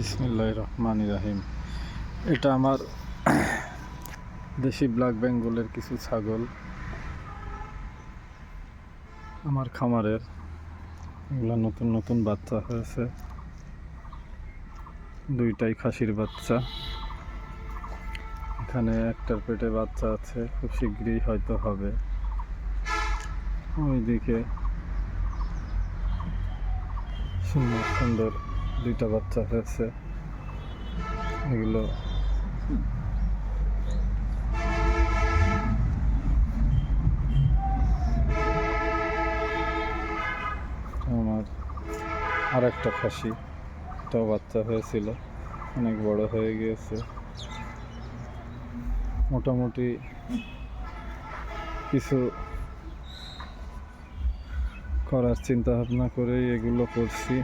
বিসমিল্লাহির রহমানির রহিম। এটা আমার দেশি ব্ল্যাক বেঙ্গলের কিছু ছাগল, আমার খামারের। এগুলো নতুন নতুন বাচ্চা হয়েছে, দুইটাই খাসির বাচ্চা। এখানে একটার পেটে বাচ্চা আছে, খুব শীঘ্রই হয়তো হবে। ওইদিকে সুন্দর সুন্দর দুইটা বাচ্চা হয়েছে। এগুলো আমার আর একটা খাসি, এটাও বাচ্চা হয়েছিল, অনেক বড় হয়ে গিয়েছে। মোটামুটি কিছু করার চিন্তা ভাবনা করেই এগুলো করছি।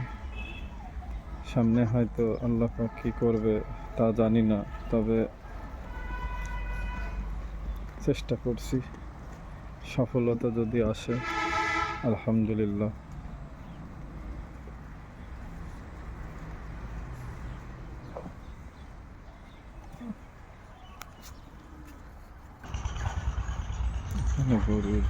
সামনে হয়তো আল্লাহ পাক কী করবে তা জানি না, তবে চেষ্টা করছি। সফলতা যদি আসে আলহামদুলিল্লাহ। গরুর